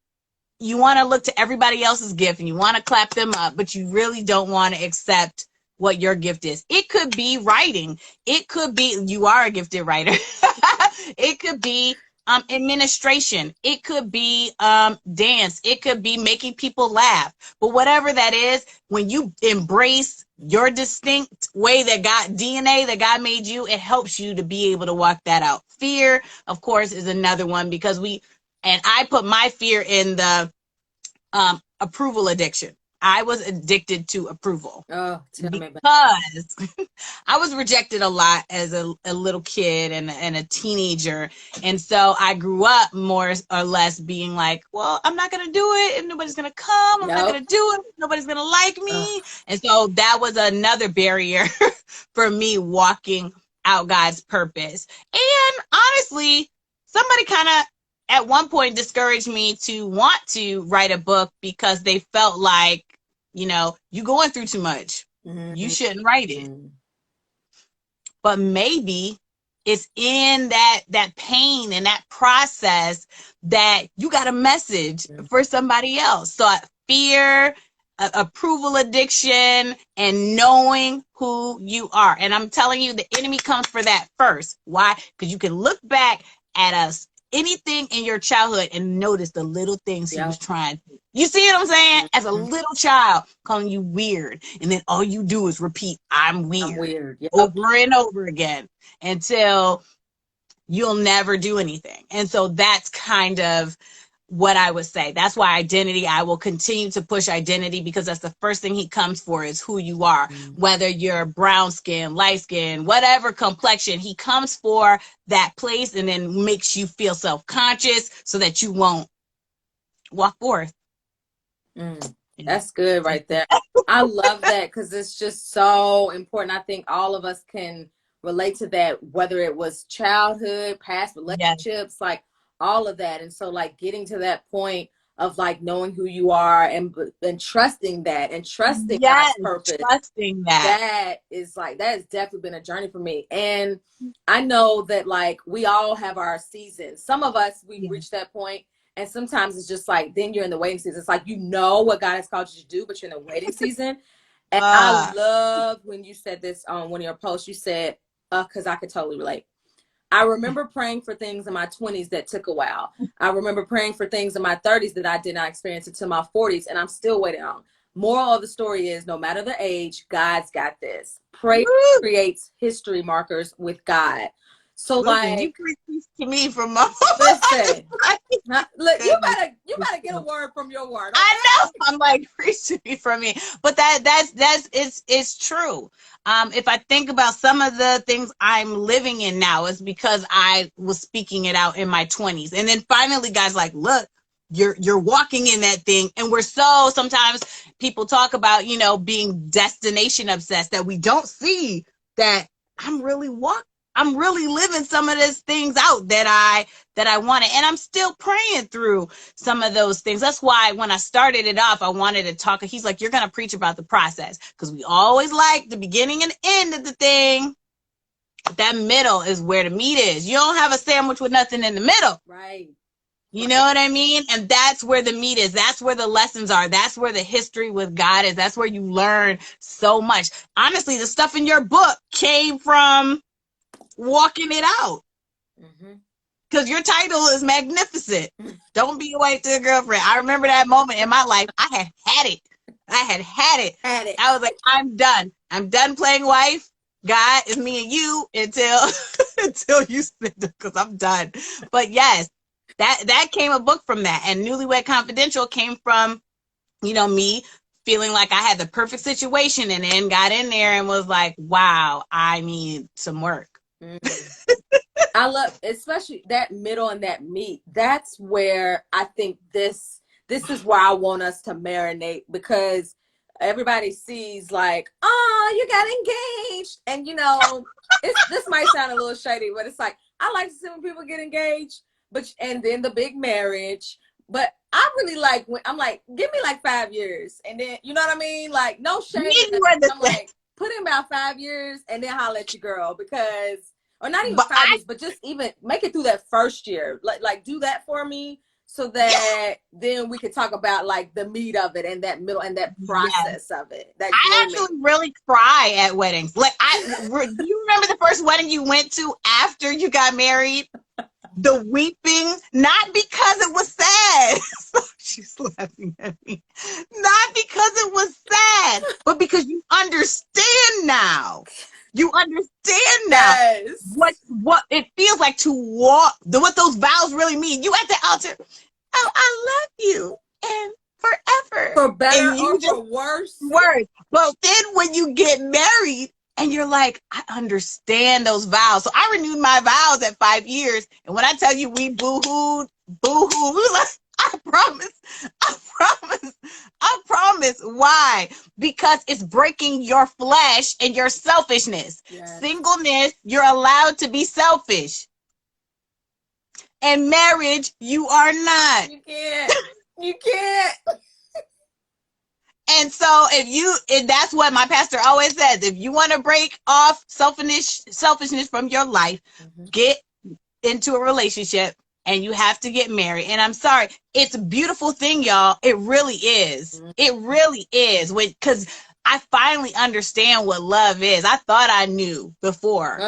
you want to look to everybody else's gift and you want to clap them up, but you really don't want to accept what your gift is. It could be writing. It could be, you are a gifted writer. It could be administration. It could be dance. It could be making people laugh. But whatever that is, when you embrace your distinct way that DNA that God made you, it helps you to be able to walk that out. Fear, of course, is another one, because I put my fear in the approval addiction. I was addicted to approval because I was rejected a lot as a little kid and a teenager. And so I grew up more or less being like, well, I'm not going to do it if nobody's going to come. I'm not going to do it if nobody's going to like me. And so that was another barrier for me walking out God's purpose. And honestly, somebody kind of at one point discouraged me to want to write a book because they felt like, you're going through too much. You shouldn't write it. But maybe it's in that pain and that process that you got a message for somebody else. So fear, approval addiction, and knowing who you are. And I'm telling you, the enemy comes for that first. Why? Because you can look back at anything in your childhood and notice the little things he was trying to. You see what I'm saying? As a little child, calling you weird. And then all you do is repeat, I'm weird. Over and over again until you'll never do anything. And so that's kind of what I would say. That's why identity, I will continue to push identity, because that's the first thing he comes for is who you are. Whether you're brown skin, light skin, whatever complexion, he comes for that place and then makes you feel self-conscious so that you won't walk forth. That's good right there. I love that, because it's just so important. I think all of us can relate to that, whether it was childhood, past relationships, like all of that. And so like getting to that point of like knowing who you are and trusting that and trusting God's purpose. Trusting that has definitely been a journey for me. And I know that like we all have our seasons. Some of us, we reach that point. And sometimes it's just like, then you're in the waiting season. It's like, what God has called you to do, but you're in the waiting season. And I love when you said this on one of your posts, you said, because I could totally relate. I remember praying for things in my 20s that took a while. I remember praying for things in my 30s that I did not experience until my 40s, and I'm still waiting on. Moral of the story is, no matter the age, God's got this. Prayer creates history markers with God. So like, you preach to me from my listen. Look, you better get a word from your word. Okay? I know. I'm like, preach to me from me, but it's true. If I think about some of the things I'm living in now, it's because I was speaking it out in my 20s, and then finally, God's like, look, you're walking in that thing. And sometimes people talk about being destination obsessed, that we don't see that I'm really living some of these things out that I wanted. And I'm still praying through some of those things. That's why when I started it off, I wanted to talk. He's like, you're going to preach about the process, because we always like the beginning and end of the thing. That middle is where the meat is. You don't have a sandwich with nothing in the middle. Right. You know what I mean? And that's where the meat is. That's where the lessons are. That's where the history with God is. That's where you learn so much. Honestly, the stuff in your book came from walking it out. Because your title is magnificent. Don't be a wife to a girlfriend. I remember that moment in my life. I had it. I was like, I'm done. I'm done playing wife. God, it's me and you until until you spend it, because I'm done. But yes, that came a book from that. And Newlywed Confidential came from, me feeling like I had the perfect situation, and then got in there and was like, wow, I need some work. I love, especially that middle and that meat. That's where I think this is where I want us to marinate, because everybody sees like, oh, you got engaged, and this might sound a little shady, but it's like, I like to see when people get engaged, and then the big marriage. But I really like when I'm like, give me like 5 years, and then you know what I mean, like no shade. I'm like, put in about 5 years, and then holler at your girl, because. Or not even 5 years, but just even make it through that first year. Like do that for me, so that then we could talk about like the meat of it and that middle and that process of it. I actually really cry at weddings. Like do you remember the first wedding you went to after you got married? The weeping, not because it was sad. She's laughing at me. Not because it was sad, but because you understand now. You understand now what it feels like to walk, what those vows really mean. You at the altar, oh, I love you, and forever. For better or for worse. Worse. But then when you get married, and you're like, I understand those vows. So I renewed my vows at 5 years. And when I tell you we boo-hooed, we were like, I promise. Why? Because it's breaking your flesh and your selfishness. Yes. Singleness, you're allowed to be selfish. And marriage, you are not. You can't. And so if that's what my pastor always says, if you want to break off selfishness from your life, get into a relationship, and you have to get married. And I'm sorry, it's a beautiful thing, y'all. It really is. It really is. Because I finally understand what love is. I thought I knew before.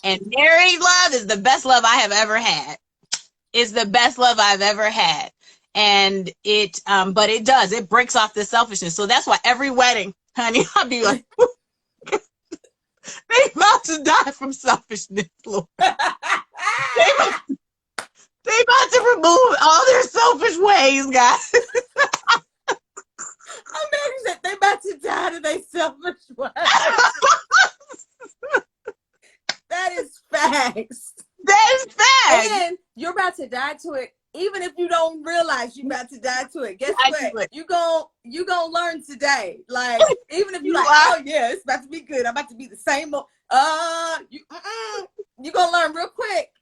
And married love is the best love I have ever had. It's the best love I've ever had. And but it does. It breaks off the selfishness. So that's why every wedding, honey, I'll be like, they about to die from selfishness, Lord. They about to remove all their selfish ways, guys. I'm that they about to die to their selfish ways. That is facts. That is facts. And you're about to die to it, even if you don't realize you're about to die to it. Guess what? You gonna learn today. Like, even if you're like, oh yeah, it's about to be good. I'm about to be the same. You gonna learn real quick.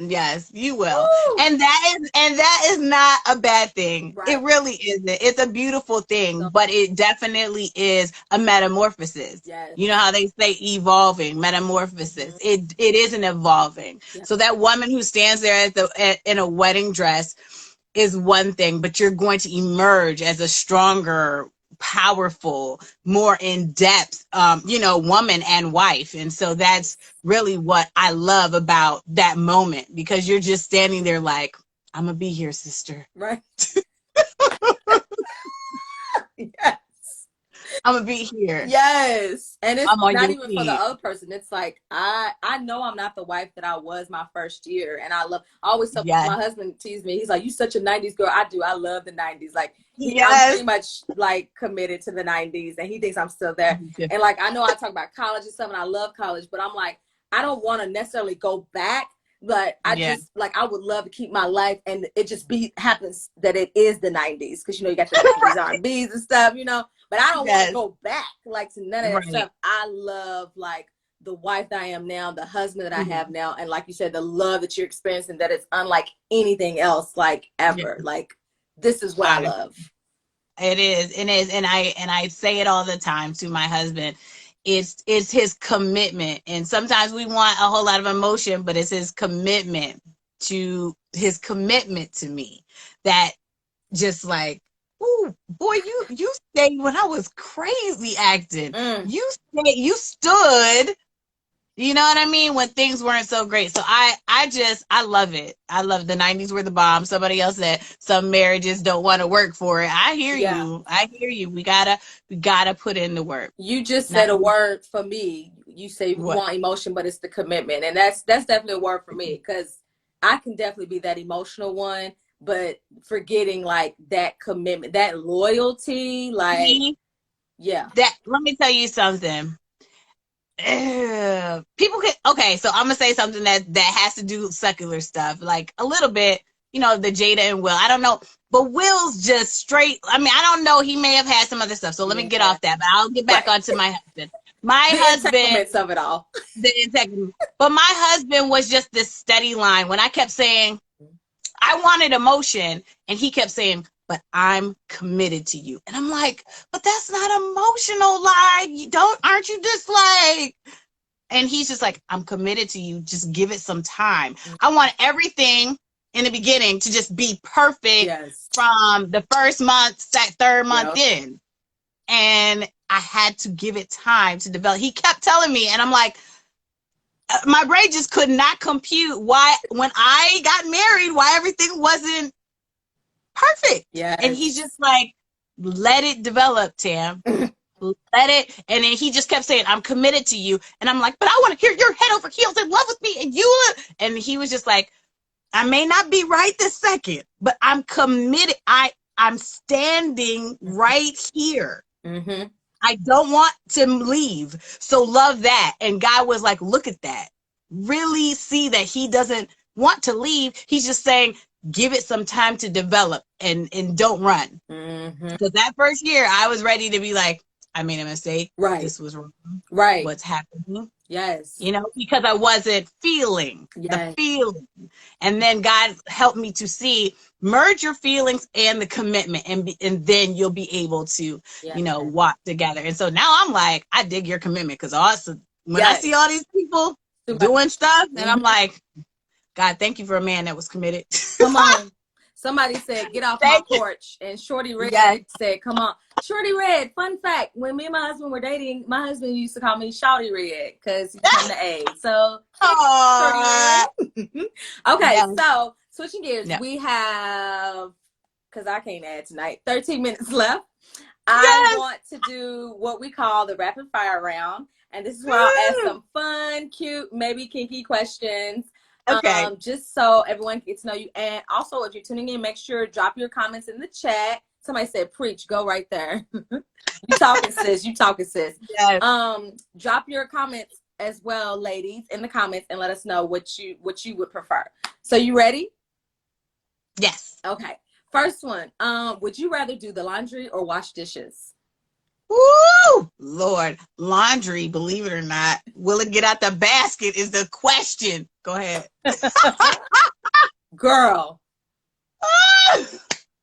Yes, you will. Woo! And that is not a bad thing. Right. It really isn't. It's a beautiful thing, but it definitely is a metamorphosis. Yes. You know how they say evolving, metamorphosis. It is an evolving. Yes. So that woman who stands there in a wedding dress is one thing, but you're going to emerge as a stronger, powerful, more in-depth, woman and wife. And so that's really what I love about that moment, because you're just standing there like, I'm gonna be here, sister. Right. Yes. I'm gonna be here. Yes. And it's not even for the other person. It's like, I know I'm not the wife that I was my first year. And I always tell my husband, tease me. He's like, you such a 90s girl. I do. I love the 90s. Like, I'm pretty much like committed to the 90s, and he thinks I'm still there. And like, I know I talk about college and stuff, and I love college, but I'm like, I don't want to necessarily go back, but I just like, I would love to keep my life, and it just happens that it is the 90s, because you got the 90s R&Bs and stuff, but I don't want to go back like to none of that stuff. I love like the wife that I am now, the husband that I have now, and like you said, the love that you're experiencing, that it's unlike anything else, like ever. Like, this is what I love. It is. And I say it all the time to my husband. It's his commitment. And sometimes we want a whole lot of emotion, but it's his commitment to me that just like, ooh, boy, you stayed when I was crazy acting. You stood You know what I mean? When things weren't so great. So I love it. I love the 90s were the bomb. Somebody else said some marriages don't want to work for it. I hear you. I hear you. We gotta put in the work. You just said a word for me. You say you want emotion, but it's the commitment. And that's definitely a word for me, because I can definitely be that emotional one, but forgetting like that commitment, that loyalty, like, yeah. That, let me tell you something. People can, okay, so I'm gonna say something that has to do with secular stuff, like a little bit, you know, the Jada and Will. I don't know, but Will's just straight. I mean, I don't know. He may have had some other stuff. So let me get off that, but I'll get back onto my husband. My husband, of it all. The entanglement. But my husband was just this steady line. When I kept saying I wanted emotion, and he kept saying, but I'm committed to you. And I'm like, but that's not emotional. Like, aren't you just like, and he's just like, I'm committed to you. Just give it some time. I want everything in the beginning to just be perfect from the first month, third month in. And I had to give it time to develop. He kept telling me, and I'm like, my brain just could not compute why, when I got married, why everything wasn't perfect. And he's just like, let it develop, Tam. Let it. And then he just kept saying, I'm committed to you. And I'm like, but I want to hear you're head over heels in love with me, and you. And he was just like, I may not be right this second, but I'm committed. I'm standing right here. I don't want to leave. So love that. And God was like, look at that. Really see that he doesn't want to leave. He's just saying, give it some time to develop, and don't run. Because that first year I was ready to be like, I made a mistake. This was wrong. What's happening? You know, because I wasn't feeling the feeling. And then God helped me to see, merge your feelings and the commitment, and then you'll be able to, you know, walk together. And so now I'm like, I dig your commitment, because also when I see all these people doing stuff, and I'm like, God, thank you for a man that was committed. Come on. Somebody said, get off my porch. And Shorty Red said, come on. Shorty Red, fun fact, when me and my husband were dating, my husband used to call me Shorty Red because he's from the A. So, Shorty Red. Okay, so switching gears, we have, because I can't add tonight, 13 minutes left. I want to do what we call the rapid fire round. And this is where I'll ask some fun, cute, maybe kinky questions. Just so everyone gets to know you. And also, if you're tuning in, make sure drop your comments in the chat. Somebody said, preach, go right there. You talking, sis. You talking, sis. Drop your comments as well, ladies, in the comments, and let us know what you would prefer. So you ready? Yes. Okay. First one. Would you rather do the laundry or wash dishes? Woo! Lord, laundry, believe it or not. Will it get out the basket is the question. Go ahead. Girl.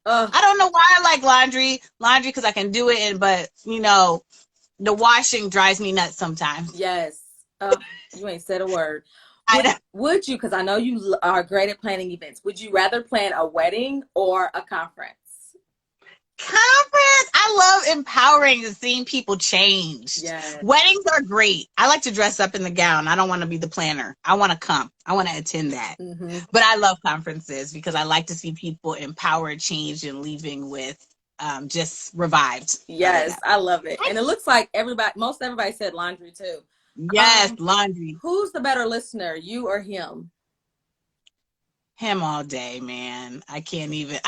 I don't know why I like laundry because I can do it, but you know, the washing drives me nuts sometimes. Yes. You ain't said a word. Would you, because I know you are great at planning events, would you rather plan a wedding or a conference? Conference. I love empowering and seeing people change. Weddings are great. I like to dress up in the gown. I don't want to be the planner. I want to come. I want to attend that. But I love conferences because I like to see people empowered, changed, and leaving with just revived. I love it. And it looks like most everybody said laundry too. Laundry. Who's the better listener, you or him? Him all day, man. I can't even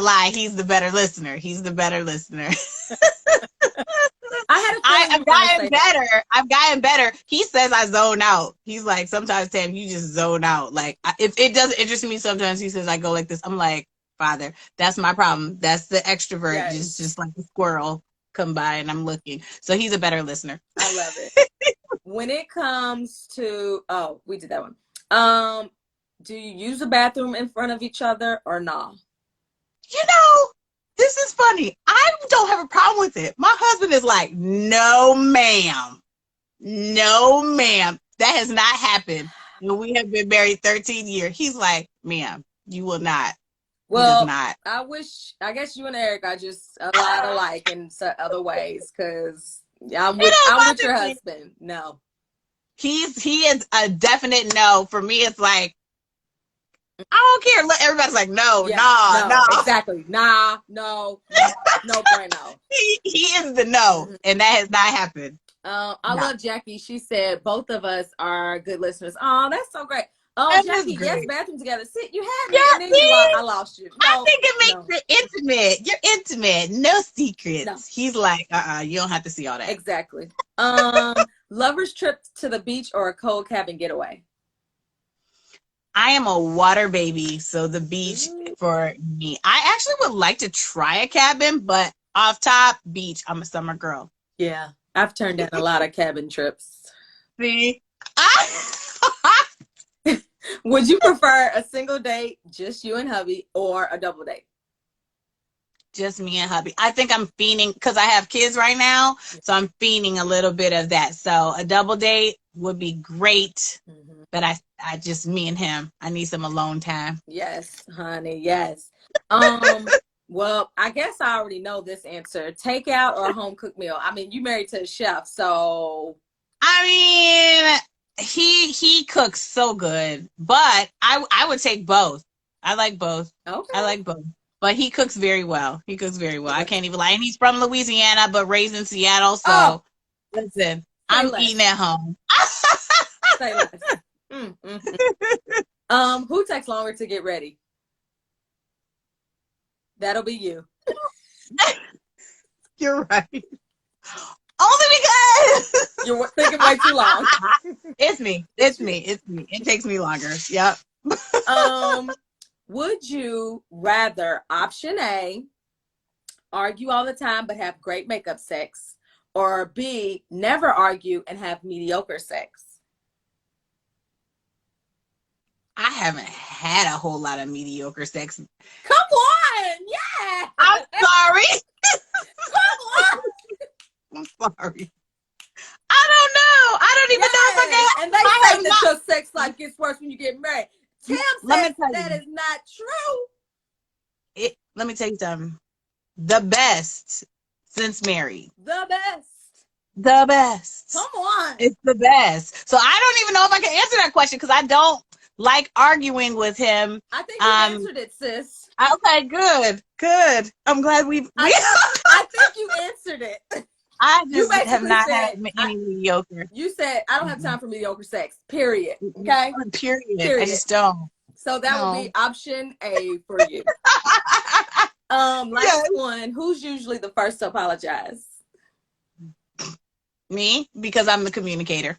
lie. He's the better listener. I've gotten better. He says I zone out. He's like, sometimes, Tam, you just zone out. Like, if it doesn't interest me, sometimes he says I go like this. I'm like, Father, that's my problem. That's the extrovert. Just like a squirrel come by and I'm looking. So he's a better listener. I love it. When it comes to, we did that one. Do you use the bathroom in front of each other or not? You know, this is funny. I don't have a problem with it. My husband is like, no, ma'am. No, ma'am. That has not happened. And we have been married 13 years. He's like, ma'am, you will not. Well, I guess you and Eric are just a lot alike in other ways, because I'm with your husband. No. He is a definite no. For me, it's like, I don't care. Look, everybody's like, no, no. Exactly. Nah, no bueno. He is the no, and that has not happened. I love Jackie. She said both of us are good listeners. Oh, that's so great. Oh, Jackie, yes, bathroom together. Sit, you had me, and then I lost you. No, I think it makes it intimate. You're intimate. No secrets. No. He's like, you don't have to see all that. Exactly. Lovers trip to the beach or a cold cabin getaway? I am a water baby, so the beach for me. I actually would like to try a cabin, but off top, beach. I'm a summer girl. Yeah, I've turned down a lot of cabin trips. See? Would you prefer a single date, just you and hubby, or a double date? Just me and hubby. I think I'm fiending, because I have kids right now, so I'm fiending a little bit of that. So a double date would be great, but I just, me and him. I need some alone time. Yes, honey, yes. Well, I guess I already know this answer. Takeout or a home cooked meal? I mean, you married to a chef, so. I mean, he cooks so good, but I would take both. I like both. Okay. I like both. But he cooks very well. He cooks very well. I can't even lie. And he's from Louisiana, but raised in Seattle. So, listen, I'm eating at home. Say less. Who takes longer to get ready? That'll be you. You're right. Only because you're thinking way too long. It's me. It takes me longer. Yep. Would you rather option A, argue all the time but have great makeup sex, or B, never argue and have mediocre sex? I haven't had a whole lot of mediocre sex. Come on, yeah. I'm sorry. Come on. I'm sorry. I don't know. I don't even know if I can. And they say that your sex life gets worse when you get married. Tim says that is not true. Let me tell you something. The best since married. The best. The best. Come on. It's the best. So I don't even know if I can answer that question because I don't like arguing with him. I think you answered it, sis. Okay, good. I'm glad I think you answered it. I just have not had any mediocre. You said, I don't have time for mediocre sex, period. Okay? Period. I just don't. So that would be option A for you. Last one. Who's usually the first to apologize? Me, because I'm the communicator.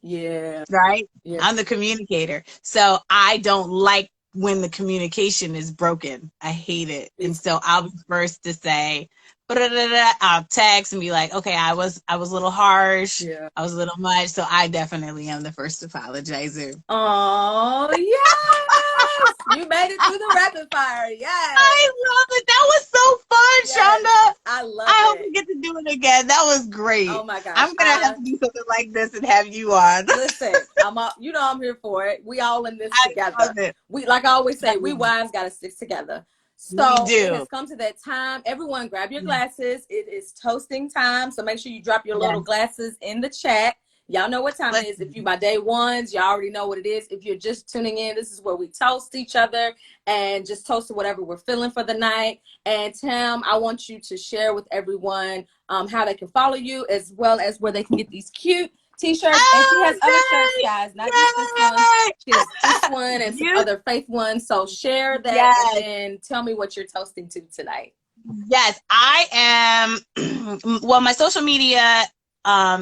Yeah. Right? Yeah. I'm the communicator. So I don't like when the communication is broken. I hate it. And so I'll be first to say, I'll text and be like, okay, I was a little harsh. Yeah. I was a little much. So I definitely am the first apologizer. Oh, yes. You made it through the rapid fire. Yes. I love it. That was so fun, Shonda. I love I hope we get to do it again. That was great. Oh my gosh. I'm going to have to do something like this and have you on. Listen, I'm here for it. We all in this together. We, like I always say, we wives got to stick together. So it has come to that time. Everyone grab your glasses. It is toasting time. So make sure you drop your little glasses in the chat. Y'all know what time it is. If you my day ones, y'all already know what it is. If you're just tuning in, this is where we toast each other and just toast to whatever we're feeling for the night. And Tim, I want you to share with everyone how they can follow you, as well as where they can get these cute t-shirts. And she has other shirts, guys, not just this one. She has this one and some other faith ones. So share that and then tell me what you're toasting to tonight. Yes, I am. Well, my social media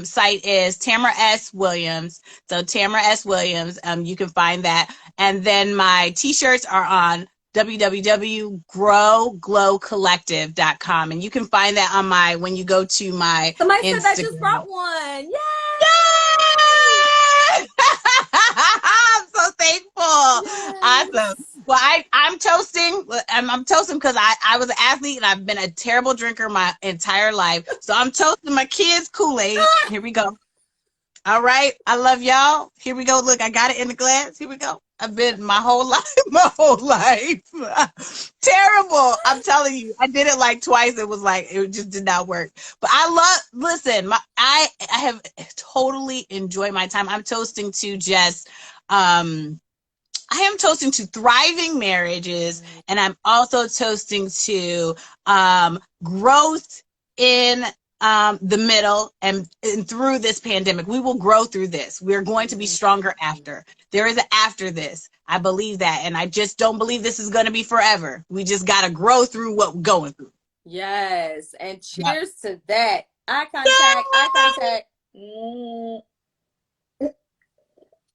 site is Tamara S. Williams. So Tamara S. Williams, you can find that. And then my t-shirts are on www.growglowcollective.com. And you can find that on when you go to my Somebody Instagram. said I just brought one. Yay! I'm so thankful. Yes. Awesome. Well, I'm toasting. I'm toasting because I was an athlete and I've been a terrible drinker my entire life. So I'm toasting my kids' Kool-Aid. Here we go. All right. I love y'all. Here we go. Look, I got it in the glass. Here we go. I've been my whole life, my whole life. Terrible. I'm telling you, I did it like twice. It was like, it just did not work. But listen, I have totally enjoyed my time. I'm toasting to just, I am toasting to thriving marriages, and I'm also toasting to growth in the middle and through this pandemic. We will grow through this. We're going to be stronger after. There is an after this. I believe that, and I just don't believe this is going to be forever. We just got to grow through what we're going through. Yes, and cheers to that. Eye contact, eye contact.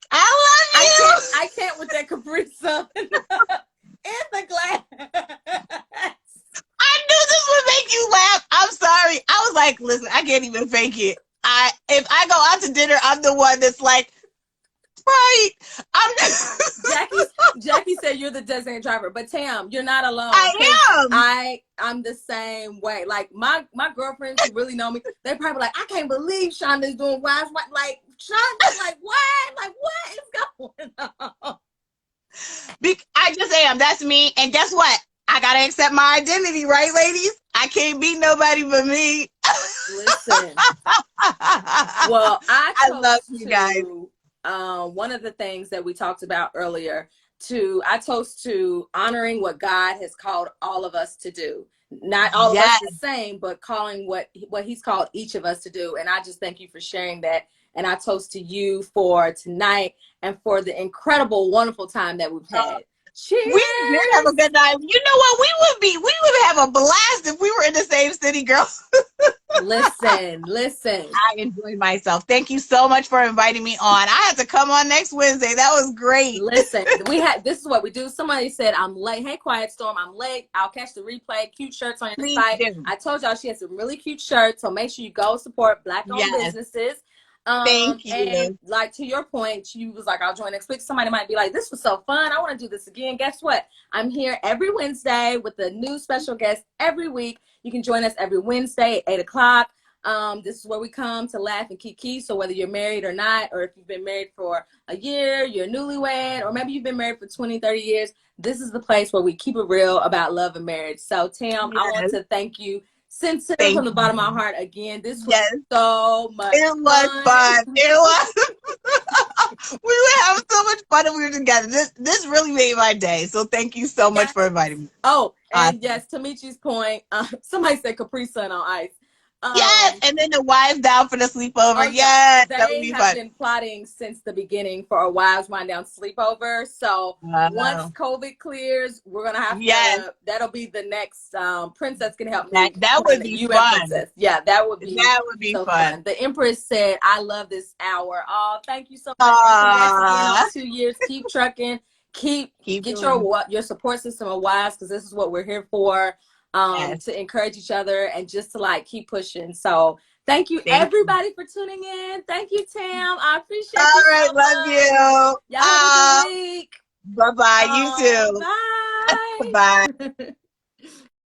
I love you. I can't with that 𝗪𝗃𝗲 in the glass. I knew this would make you laugh. I'm sorry. I was like, listen, I can't even fake it. If I go out to dinner, I'm the one that's like, right. Jackie said you're the designated driver, but Tam, you're not alone. I am. I'm the same way. Like my girlfriends who really know me, they probably like, I can't believe Shonda's doing wives. Like Shonda's like, what? Like what is going on? I just am. That's me. And guess what? I gotta accept my identity, right, ladies? I can't be nobody but me. Listen. Well, I love you guys. One of the things that we talked about earlier, I toast to honoring what God has called all of us to do. Not all of us the same, but calling what he's called each of us to do. And I just thank you for sharing that. And I toast to you for tonight and for the incredible, wonderful time that we've had. Cheers. We did have a good night. You know what? We would have a blast if we were in the same city, girl. Listen. I enjoyed myself. Thank you so much for inviting me on. I have to come on next Wednesday. That was great. Listen, this is what we do. Somebody said, I'm late. Hey, Quiet Storm, I'm late. I'll catch the replay. Cute shirts on your site. I told y'all she has some really cute shirts, so make sure you go support Black-owned businesses. Thank you. And like to your point, you was like, I'll join next week. Somebody might be like, this was so fun. I want to do this again. Guess what? I'm here every Wednesday with a new special guest every week. You can join us every Wednesday at 8 o'clock. This is where we come to laugh and kiki. So whether you're married or not, or if you've been married for a year, you're newlywed, or maybe you've been married for 20, 30 years, this is the place where we keep it real about love and marriage. So Tam, I want to thank you sincerely from the bottom of my heart again. This was so much fun. It was. We were having so much fun and we were together. This really made my day. So thank you so much for inviting me. Oh, and yes, to 𝗵𝗃𝘃𝘁's point, somebody said 𝗪𝗃𝘃𝘁 on ice. Yes, and then the wives down for the sleepover. Yes, that would be fun. They have been plotting since the beginning for a wives wind down sleepover. So once COVID clears, we're gonna have to. That'll be the next. Princess can help me. That would be fun. Yeah, that would be so fun. The Empress said, "I love this hour." Oh, thank you so much. Congrats again on 2 years. Keep trucking. Get your support system of wives, because this is what we're here for. To encourage each other and just to like keep pushing. So thank you everybody for tuning in. Thank you, Tam. I appreciate you. All right, love you. Y'all have a good week. Bye-bye. You too. Bye. Bye.